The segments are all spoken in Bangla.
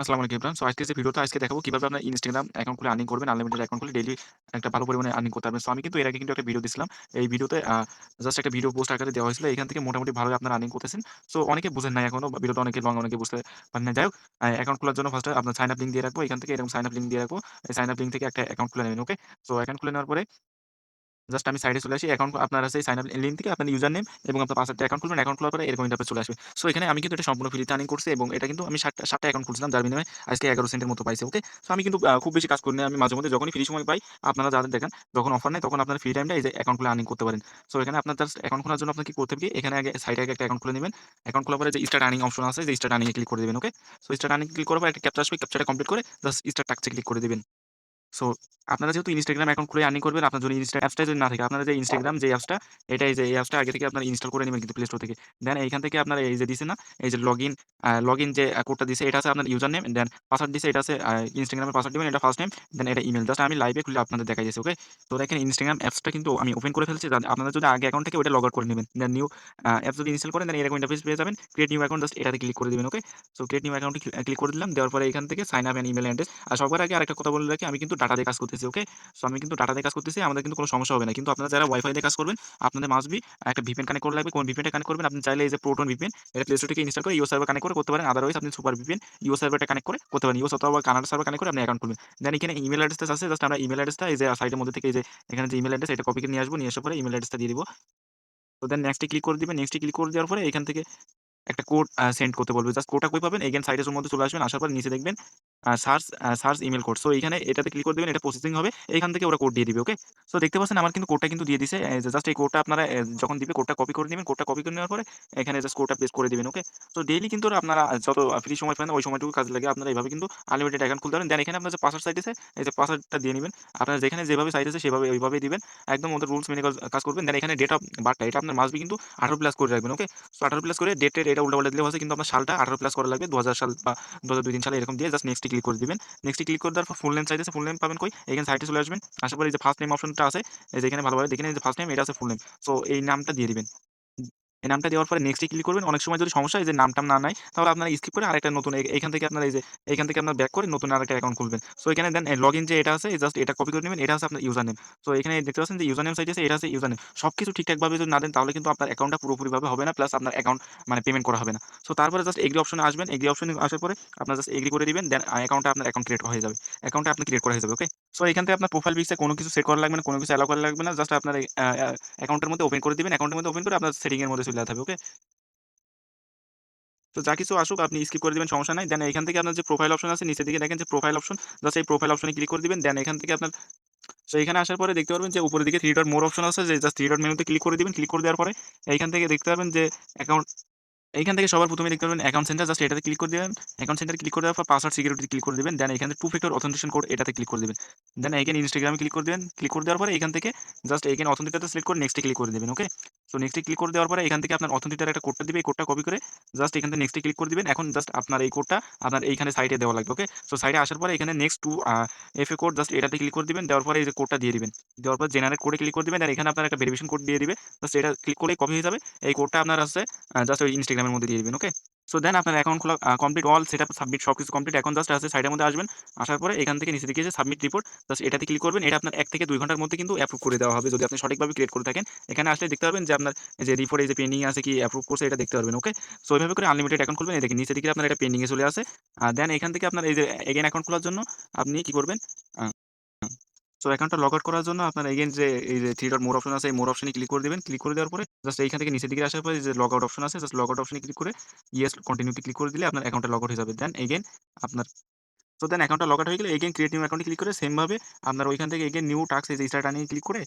আসসালামু আলাইকুম ইমরান। আজকে যে ভিডিওটা দেখাবো কিভাবে আপনার Instagram অ্যাকাউন্ট খুলে আর্নিং করবেন। আনলিমিটেড অ্যাকাউন্ট খুলে ডেইলি একটা ভালো পরিমাণে আর্নিং করতে পারবেন। আমি কিন্তু এর আগে কিন্তু একটা ভিডিও দিছিলাম। এই ভিডিওতে জাস্ট একটা ভিডিও পোস্ট আকারে দেওয়া হয়েছিল। এখান থেকে মোটামুটি ভালোই আপনারা আর্নিং করতেছেন। অনেকে বুঝেন নাই এখনো ভিডিওটা অনেকে লং অনেকে বুঝতে পারেন নাই। যাই হোক অ্যাকাউন্ট খোলার জন্য ফার্স্ট এ আপনার সাইন আপ লিংক দিয়ে রাখবো। এখান থেকে এরকম সাইন আপ লিংক দিয়ে রাখবো। এই সাইন আপ লিংক থেকে একটা অ্যাকাউন্ট খুলে নেবেন। ওকে? অ্যাকাউন্ট খুলে নেওয়ার পরে জাস্ট আমি সাইডে চলে আসি। অ্যাকাউন্ট আপনার আছে সাইন আপ লিঙ্ক থেকে আপনার ইউজার নেম এবং আপনার পাসওয়ার্ড দিয়ে অ্যাকাউন্ট খুলবেন। অ্যাকাউন্ট খোলার পরে এরকম ইন্টারফেস চলে আসবে। এখানে আমি কিন্তু এটা সম্পূর্ণ ফ্রিতে আর্নিং করছি এবং এটা কিন্তু আমি ৭ টা অ্যাকাউন্ট খুলছিলাম যার বিনিময়ে আজকে ১১ সেন্টের মতো পাইছি। ওকে? আমি কিন্তু খুব বেশি কাজ করি না। আমি মাঝেমধ্যে যখনই ফ্রি সময় পাই আপনারা যাদের দেখেন যখন অফার নেই তখন আপনার ফ্রি টাইমটা এই যে অ্যাকাউন্ট খুলে আর্নিং করতে পারেন। এখানে আপনার জাস্ট অ্যাকাউন্ট খোলার জন্য আপনার কি করতে হবে কি এখানে আগে সাইডে আগে একটা অ্যাকাউন্ট খুলে নিবেন। অ্যাকাউন্ট খোলার পরে যে স্টার্ট আর্নিং অপশন আছে যে স্টার্ট আর্নিং এ ক্লিক করে দিবেন। ওকে? স্টার্ট আর্নিং ক্লিক করার পর একটা ক্যাপচা আসবে। ক্যাপচাটা কমপ্লিট করে জাস্ট স্টার্ট টাস্ক এ ক্লিক করে দিবেন। সো আপনারা যেহেতু Instagram অ্যাকাউন্ট খুলে আর্নিং করবেন, আপনার যদি অ্যাপসটাই যদি না থাকে, আপনারা যে Instagram যে অ্যাপসটা, এই যে এই অ্যাপসটা আগে থেকে আপনারা ইনস্টল করে নিবেন কিন্তু প্লে স্টোর থেকে। দেন এইখান থেকে আপনারা এই যে দিছে না? এই যে লগইন যে কোডটা দিছে এটা আছে আপনার ইউজার নেম, দেন পাসওয়ার্ড দিছে এটা আছে Instagram এর পাসওয়ার্ড দিবেন, এটা ফার্স্ট নেম, দেন এটা ইমেইল। জাস্ট আমি লাইভে খুলে আপনাদের দেখাইতেছি, ওকে? দেখেন Instagram অ্যাপসটা কিন্তু আমি ওপেন করে ফেলছি। আপনারা যদি আগে অ্যাকাউন্ট থেকে ওইটা লগ আউট করে নিবেন। দেন নিউ অ্যাপস যদি ইনস্টল করেন দেন এরকম ইন্টারফেস পেয়ে যাবেন। ক্রিয়েট নিউ অ্যাকাউন্ট জাস্ট এটাতে ক্লিক করে দিবেন, ওকে? ক্রিয়েট নিউ অ্যাকাউন্টে ক্লিক করে দিলাম। দেওয়ার পরে এখান থেকে sign up and email address. আর সবার আগে আরেকটা কথা বলে রাখি আমি কিন্তু ডাটা দিয়ে কাজ করতেছি, ওকে? আমি কিন্তু ডাটা দিয়ে কাজ করতেছি। আমাদের কিন্তু কোনো সমস্যা হবে না। কিন্তু আপনারা যারা ওয়াইফাই দিয়ে কাজ করবেন, আপনাদের মাস্ট বি একটা VPN কানেক্ট করা লাগবে। কোন VPN টা কানেক্ট করবেন? আপনি চাইলে এই যে Proton VPN এটা প্লে স্টোর থেকে ইনস্টল করে ইও সার্ভার কানেক্ট করে করতে পারেন। আদারওয়াইজ আপনি সুপার VPN ইও সার্ভারটা কানেক্ট করে করতে পারেন। ইও অথবা কানাডা সার্ভার কানেক্ট করে আপনি অ্যাকাউন্ট খুলবেন। দেন এখানে ইমেইল অ্যাড্রেসটা আছে। জাস্ট আমরা ইমেইল অ্যাড্রেসটা এই যে সাইডের মধ্যে থেকে এই যে এখানে যে ইমেইল অ্যাড্রেস এটা কপি করে নিয়ে আসবো। নিয়ে আসার পরে ইমেইল অ্যাড্রেসটা দিয়ে দিব। দেন নেক্সট এ ক্লিক করে দিবেন। নেক্সট এ ক্লিক করে দেওয়ার পরে এখান থেকে একটা কোড সেন্ড করতে বলবে। জাস্ট কোডটা কই পাবেন? এগেইন সাইডের মধ্যে চলে আসবেন। আসার পর নিচে দেখবেন সার্চ ইমেইল কোড। এইখানে এটাতে ক্লিক করে দিবেন। এটা প্রসেসিং হবে। এখান থেকে ওরা কোড দিয়ে দিবে। ওকে? দেখতে পাচ্ছেন আমার কিন্তু কোডটা কিন্তু দিয়ে দিছে। এই যে জাস্ট এই কোডটা আপনারা যখন দিবে কোডটা কপি করে নিবেন। কোডটা কপি করে নেওয়ার পরে এখানে জাস্ট কোডটা পেস্ট করে দিবেন। ওকে? ডেইলি কিন্তু আপনারা যত ফ্রি সময় পান ওই সময়টুকু কাজে লাগে আপনারা এভাবে কিন্তু আনলিমিটেড অ্যাকাউন্ট খুলতে পারেন। দেন এখানে আপনার যে পাসওয়ার্ড চাইতেছে এই যে পাসওয়ার্ডটা দিয়ে নিবেন। আপনারা যেখানে যেভাবে চাইতেছে সেভাবে ওইভাবেই দিবেন। একদম ওদের রুলস মেনে কাজ করবেন। দেন এখানে ডেট অফ বার্থটা এটা আপনার মাস্ট বি কিন্তু 18 প্লাস করে রাখবেন। ওকে? 18 প্লাস করে ডেট টেট এটা উল্টাপাল্টা দিলেও হচ্ছে কিন্তু আপনার সালটা 18 প্লাস করা লাগবে। ২০০০ সাল বা ২০০২-৩ সালে এরকম দিয়ে জাস্ট নেক্সট এ ক্লিক করে দিবেন। নেক্সট এ ক্লিক করে দেওয়ার পর ফুল নেম চাইতেছে, ফুল নেম পাবেন কই? এখানে সাইডে চলে আসবেন। আসার পরে এই যে ফার্স্ট নেম অপশনটা আছে, এই যে এখানে ভালোভাবে দেখে নিন এই যে ফার্স্ট নেম এটা আছে ফুল নেম। এই নামটা দিয়ে দিবেন। এই নামটা দেওয়ার পরে নেক্সট এ ক্লিক করবেন। অনেক সময় যদি সমস্যা হয় এই যে নাম-টাম না নাই, তাহলে আপনারা স্কিপ করে আরেকটা নতুন এইখান থেকে আপনারা এই যে এইখান থেকে আপনারা ব্যাক করে নতুন আরেকটা অ্যাকাউন্ট খুলবেন। এখানে দেন লগইন যে এটা আছে জাস্ট এটা কপি করে নিবেন। এটা হচ্ছে আপনার ইউজার নেম। এখানে দেখতে পাচ্ছেন যে ইউজার নেম চাইতেছে এটা হচ্ছে ইউজার নেম। সবকিছু ঠিকঠাকভাবে যদি না দেন তাহলে কিন্তু আপনার অ্যাকাউন্টটা পুরোপুরিভাবে হবে না। প্লাস আপনার অ্যাকাউন্ট মানে পেমেন্ট করা হবে না। তারপরে জাস্ট এগ্রি অপশনে আসবেন। এগ্রি অপশনে আসার পরে আপনারা জাস্ট এগ্রি করে দিবেন। দেন অ্যাকাউন্টটা আপনার অ্যাকাউন্ট ক্রিয়েট হয়ে যাবে। অ্যাকাউন্টটা আপনার ক্রিয়েট করা হয়ে যাবে। ওকে? এখান থেকে আপনার প্রোফাইল পিকচার কোনো কিছু সেট করা লাগবে না, কোনো কিছু এলাও করা লাগবে না। জাস্ট আপনার এই অ্যাকাউন্টের মধ্যে ওপেন করে দিবেন। অ্যাকাউন্টের মধ্যে ওপেন করে আপনার সেটিং এর মধ্যে চলে যেতে হবে। ওকে? যা কিছু আসুক আপনি স্কিপ করে দিবেন সমস্যা নাই। দেন এখান থেকে আপনার যে প্রোফাইল অপশন আছে নিচের দিকে দেখেন যে প্রোফাইল অপশন, জাস্ট এই প্রোফাইল অপশনে ক্লিক করে দিবেন। দেন এখান থেকে আপনার এখানে আসার পরে দেখতে পারবেন যে উপরের দিকে 3 ডট মোর অপশন আছে যে জাস্ট 3 ডট মেনুতে ক্লিক করে দিবেন। ক্লিক করে দেওয়ার পরে এইখান থেকে দেখতে পারবেন যে অ্যাকাউন্ট এইখান থেকে সবার ১ম এ দেখতে পারবেন অ্যাকাউন্ট সেন্টার জাস্ট এটাতে ক্লিক করে দিবেন। অ্যাকাউন্ট সেন্টারে ক্লিক করে দেওয়ার পর পাসওয়ার্ড সিকিউরিটি ক্লিক করে দিবেন। দেন এখানে টু ফ্যাক্টর অথেন্টিকেশন কোড এটাতে ক্লিক করে দিবেন। দেন এগেইন Instagram এ ক্লিক করে দিবেন। ক্লিক করে দেওয়ার পরে এখান থেকে জাস্ট এগেইন অথেন্টিকেটর সিলেক্ট করে নেক্সট এ ক্লিক করে দিবেন। ওকে? নেক্সট এ ক্লিক করে দেওয়ার পরে এখান থেকে আপনার অথেন্টিকেটর একটা কোডটা দিবে। এই কোডটা কপি করে জাস্ট এখান থেকে নেক্সট এ ক্লিক করে দিবেন। এখন জাস্ট আপনার এই কোডটা আপনার এইখানে সাইটে দেওয়া লাগবে। ওকে? সাইটে আসার পরে এখানে next two FA code just এটাতে ক্লিক করে দিবেন। দেওয়ার পরে এই যে কোডটা দিয়ে দিবেন। দেওয়ার পর জেনারেট কোডে ক্লিক করে দিবেন। আর এখানে আপনার একটা ভেরিফিকেশন কোড দিয়ে দিবে। জাস্ট এটা ক্লিক করলেই কপি হয়ে যাবে। এই কোডটা আপনার আছে জাস্ট ওই Instagram এর মধ্যে দিয়ে দিবেন। ওকে? দেন আপনার অ্যাকাউন্ট খোলা কমপ্লিট অল সেটআপ সাবমিট সবকিছু কমপ্লিট। এখন জাস্ট আছে সাইডের মধ্যে আসবেন। আসার পরে এখান থেকে নিচে দিকে যে সাবমিট রিপোর্ট জাস্ট এটাতে ক্লিক করবেন। এটা আপনার ১ থেকে ২ ঘন্টার মধ্যে কিন্তু অ্যাপ্রুভ করে দেওয়া হবে যদি আপনি সঠিকভাবে ক্রিয়েট করে থাকেন। এখানে আসলে দেখতে পারবেন যে আপনার এই যে রিপোর্ট এই যে পেন্ডিং আছে কি অ্যাপ্রুভ করছে এটা দেখতে পারবেন। ওকে? এভাবে করে আনলিমিটেড অ্যাকাউন্ট খুলবেন। এই দেখেন নিচের দিকে আপনার এটা পেন্ডিং এ চলে আসে। দেন এখান থেকে আপনার এই যে এগেইন অ্যাকাউন্ট খোলার জন্য আপনি কি করবেন? আ অ্যাকাউন্টটা লগ আউট করার জন্য আপনার এগেইন যে এই যে 3 ডট মোর অপশন আছে এই মোর অপশনে ক্লিক করে দিবেন। ক্লিক করে দেওয়ার পরে জাস্ট এইখান থেকে নিচের দিকে আসার পরে যে লগ আউট অপশন আছে জাস্ট লগ আউট অপশনে ক্লিক করে ইয়েস কন্টিনিউ তে ক্লিক করে দিলে আপনার অ্যাকাউন্টটা লগ আউট হয়ে যাবে। দেন এগেইন আপনার দেন অ্যাকাউন্টটা লগ আউট হয়ে গেলে এগেইন ক্রিয়েট নিউ অ্যাকাউন্টে ক্লিক করে সেম ভাবে আপনার ওইখান থেকে এগেইন নিউ টাস্ক এই যে স্টার্ট আর্নিং এ ক্লিক করে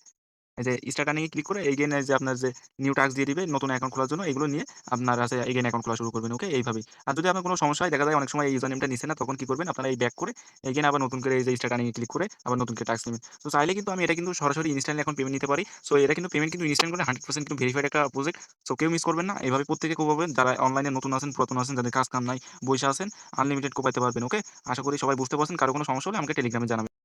এই যে স্টার্ট আর্নিং এ ক্লিক করে এগেইন এই যে আপনার যে নিউ টাস্ক দিয়ে দিবে নতুন অ্যাকাউন্ট খোলার জন্য এগুলো নিয়ে আপনার আছে এগেইন অ্যাকাউন্ট খোলা শুরু করবেন। ওকে? এইভাবেই। আর যদি আপনার কোনো সমস্যা হয় দেখা যায় অনেক সময় এই ইউজার নেমটা নিছে না তখন কি করবেন আপনারা এই ব্যাক করে এগেইন আবার নতুন করে এই যে স্টার্ট আর্নিং এ ক্লিক করে আবার নতুন করে টাস্ক নিবেন। চাইলে কিন্তু আমি এটা কিন্তু সরাসরি ইনস্ট্যান্টলি এখন পেমেন্ট নিতে পারি। এটা কিন্তু পেমেন্ট কিন্তু ইনস্ট্যান্ট করে 100% কিন্তু ভেরিফাইড একটা প্রজেক্ট। কেউ মিস করবেন না। এভাবে প্রত্যেকে কোপাবেন যারা অনলাইনে নতুন আছেন, পুরাতন আছেন, যাদের কাজ কাম নাই, বইসা আছেন, আনলিমিটেড কোপাইতে পারবেন। ওকে? আশা করি সবাই বুঝতে পারছেন। কারো কোনো সমস্যা হলে আমাকে টেলিগ্রামে জানাবেন।